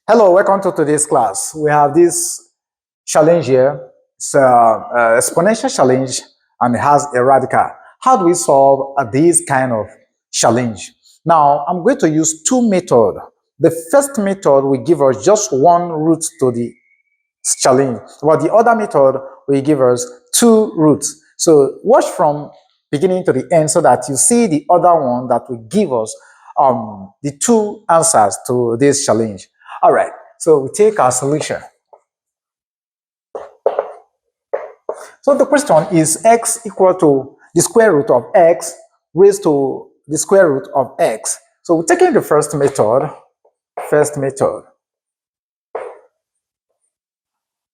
Hello, welcome to today's class. We have this challenge here. It's an exponential challenge and it has a radical. How do we solve this kind of challenge? Now, I'm going to use two methods. The first method will give us just one root to the challenge, while the other method will give us two roots. So watch from beginning to the end so that you see the other one that will give us the two answers to this challenge. All right, so we take our solution. So the question is x equal to the square root of x raised to the square root of x. So we're taking the first method.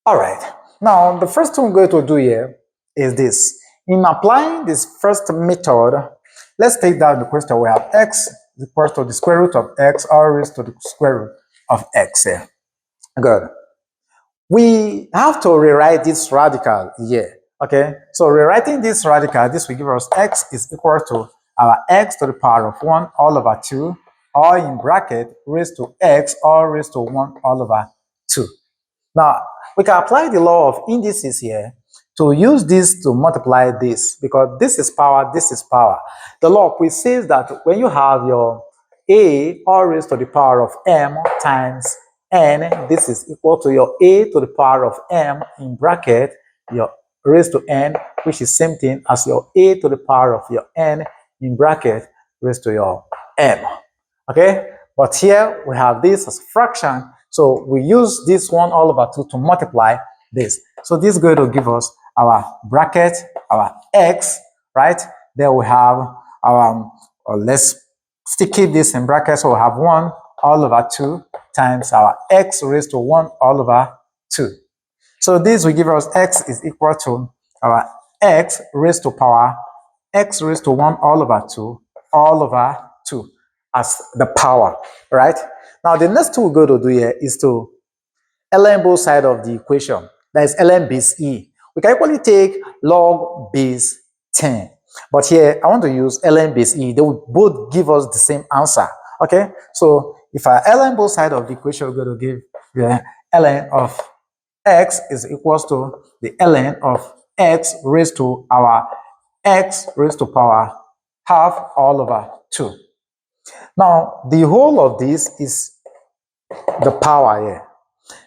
All right, now the first thing we're going to do here is this. In applying this first method, let's take down the question. We have x is equal to the square root of x or raised to the square root of x here. Good. We have to rewrite this radical here. Okay, so rewriting this radical, this will give us x is equal to our x to the power of 1 all over 2, or in bracket raised to x or raised to 1 all over 2. Now, we can apply the law of indices here to use this to multiply this, because this is power, this is power. The law which says that when you have your a all raised to the power of m times n, this is equal to your a to the power of m in bracket your raised to n, which is same thing as your a to the power of your n in bracket raised to your m. Okay, but here we have this as a fraction, so we use this 1 all over 2 to multiply this. So this is going to give us our bracket, our x, right? Then we have our, let's keep this in brackets, so we have 1 all over 2 times our x raised to 1 all over 2. So this will give us x is equal to our x raised to power x raised to 1 all over 2 as the power, right? Now the next thing we're going to do here is to ln both sides of the equation. That is ln base e. We can equally take log base 10. But here I want to use ln base e. They will both give us the same answer. Okay, so if I ln both sides of the equation, we're going to give ln of x is equals to the ln of x raised to our x raised to power half all over 2. Now, the whole of this is the power here.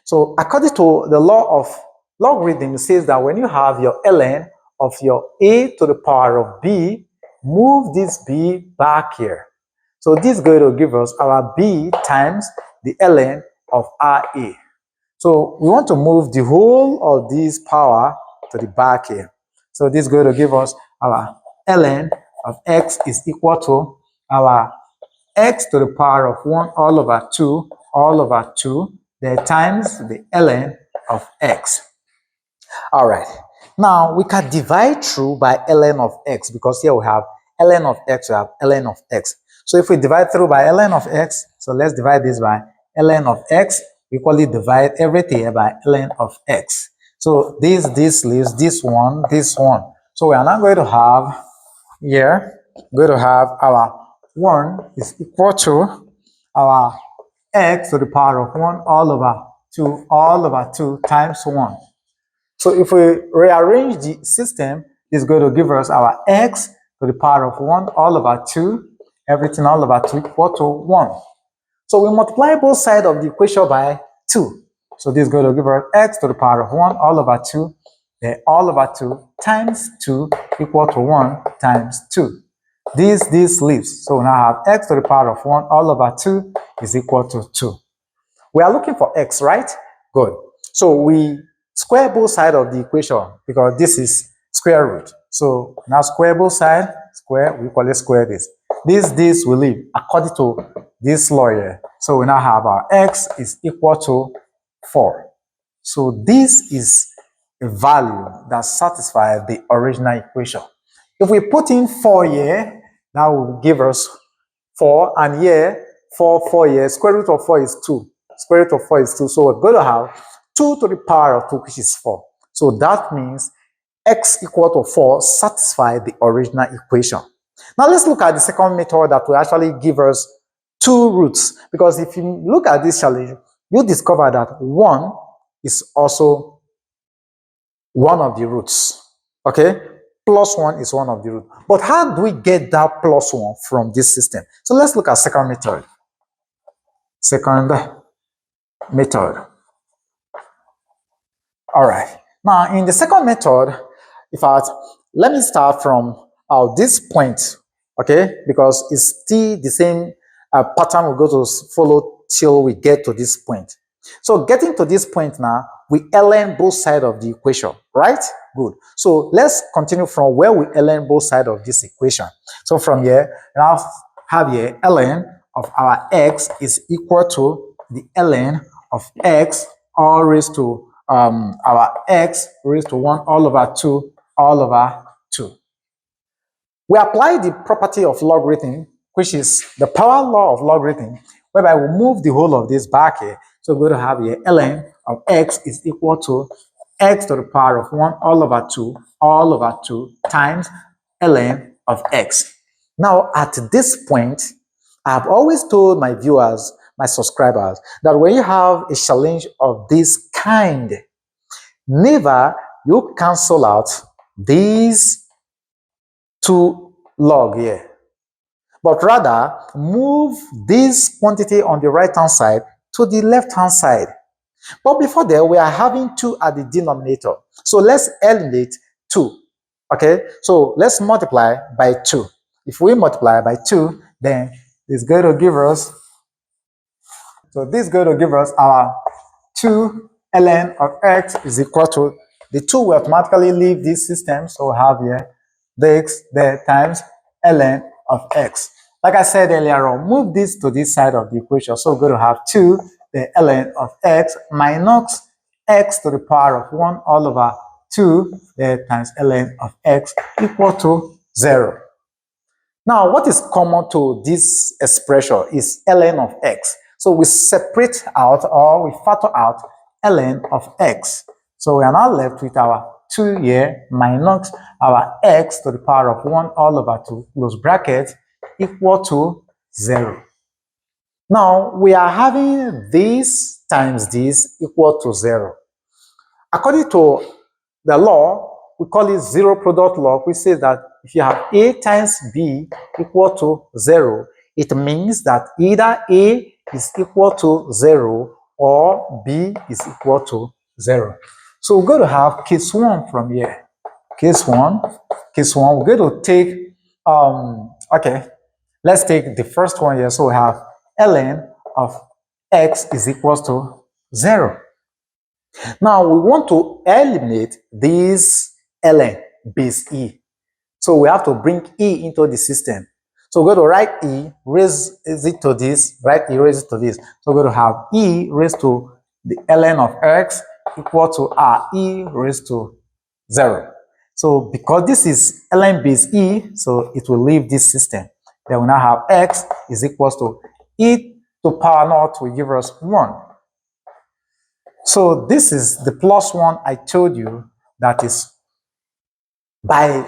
So according to the law of logarithm, it says that when you have your ln of your a to the power of b, move this b back here. So this is going to give us our b times the ln of ra. So we want to move the whole of this power to the back here. So this is going to give us our ln of x is equal to our x to the power of 1 all over 2 then times the ln of x. All right. Now we can divide through by ln of x, because here we have ln of x, we have ln of x. So if we divide through by ln of x, so let's divide this by ln of x, equally divide everything by ln of x. So this leaves this one. So we are now going to have here, our 1 is equal to our x to the power of 1 all over 2 times 1. So if we rearrange the system, it's going to give us our x to the power of 1 all over 2, everything all over 2 equal to 1. So we multiply both sides of the equation by 2. So this is going to give us x to the power of 1 all over 2, then all over 2 times 2 equal to 1 times 2. This leaves. So we now have x to the power of 1 all over 2 is equal to 2. We are looking for x, right? Good. So we square both sides of the equation, because this is square root. So now square both sides, we equally square this. This will leave according to this law here. So we now have our x is equal to 4. So this is a value that satisfies the original equation. If we put in 4 here, that will give us 4, and here 4 here, square root of 4 is 2. Square root of 4 is 2, so we're going to have 2 to the power of 2, which is 4. So that means x equal to 4 satisfies the original equation. Now let's look at the second method that will actually give us two roots, because if you look at this challenge, you discover that 1 is also one of the roots. Okay? Plus 1 is one of the roots. But how do we get that plus 1 from this system? So let's look at second method. Second method. All right. Now, in the second method, in fact, let me start from this point, okay? Because it's still the same pattern we're going to follow till we get to this point. So getting to this point now, we ln both sides of the equation, right? Good. So let's continue from where we ln both sides of this equation. So from here, now have here ln of our x is equal to the ln of x all raised to our x raised to 1 all over 2 all over 2. We apply the property of logarithm, which is the power law of logarithm, whereby we move the whole of this back here. So we're going to have here ln of x is equal to x to the power of 1 all over 2 times ln of x. Now, at this point, I've always told my viewers, my subscribers, that when you have a challenge of this kind, never you cancel out these 2 log here, but rather move this quantity on the right hand side to the left hand side. But before that, we are having 2 at the denominator. So let's eliminate 2. Okay, so let's multiply by 2. If we multiply by 2, then it's going to give us, so this is going to give us our 2 ln of x is equal to, the 2 will automatically leave this system, so we have here this there times ln of x. Like I said earlier on, move this to this side of the equation, so we're going to have 2 the ln of x minus x to the power of 1 all over 2 there times ln of x equal to 0. Now, what is common to this expression is ln of x. So we separate out, or we factor out ln of x. So we are now left with our 2 here minus our x to the power of 1 all over 2 close bracket equal to 0. Now, we are having this times this equal to 0. According to the law, we call it zero product law, which says that if you have A times B equal to 0, it means that either A is equal to 0 or B is equal to 0. So we're going to have case 1 from here. Case 1, we're going to take, okay, let's take the first one here. So we have ln of x is equal to 0. Now we want to eliminate this ln base e. So we have to bring e into the system. So we're going to write e, raise it to this, write e, raise it to this. So we're going to have e raised to the ln of x equal to r e raised to 0. So because this is ln base e, so it will leave this system. Then we now have x is equal to e to power naught will give us 1. So this is the plus 1 I told you that is by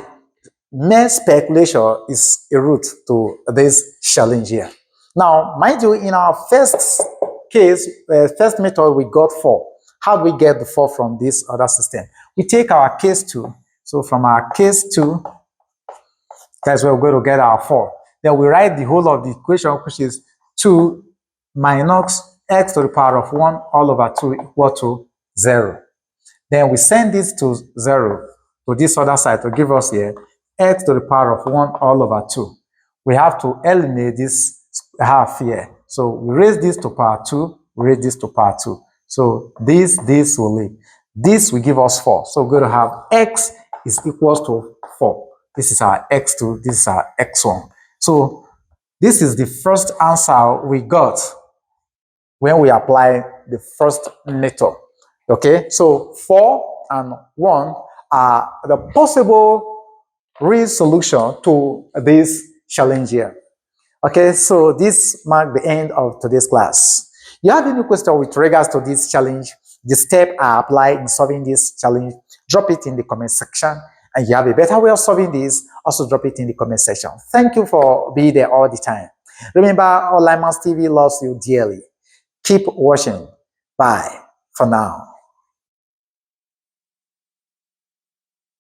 mere speculation is a route to this challenge here. Now, mind you, in our first case, first method, we got 4. How do we get the 4 from this other system? We take our case 2. So from our case 2, that's where we're going to get our 4. Then we write the whole of the equation, which is 2 minus x to the power of 1 all over 2 equal to 0. Then we send this to 0 to this other side to give us here x to the power of 1 all over 2. We have to eliminate this half here. So we raise this to power 2, we raise this to power 2. So this will leave. This will give us 4. So we're going to have x is equals to 4. This is our x2, this is our x1. So this is the first answer we got when we apply the first method. Okay, so 4 and 1 are the possible real solution to this challenge here. Okay, so this marks the end of today's class. You have any question with regards to this challenge, the step I applied in solving this challenge, drop it in the comment section. And you have a better way of solving this, also drop it in the comment section. Thank you for being there all the time. Remember, Online Maths TV loves you dearly. Keep watching. Bye for now.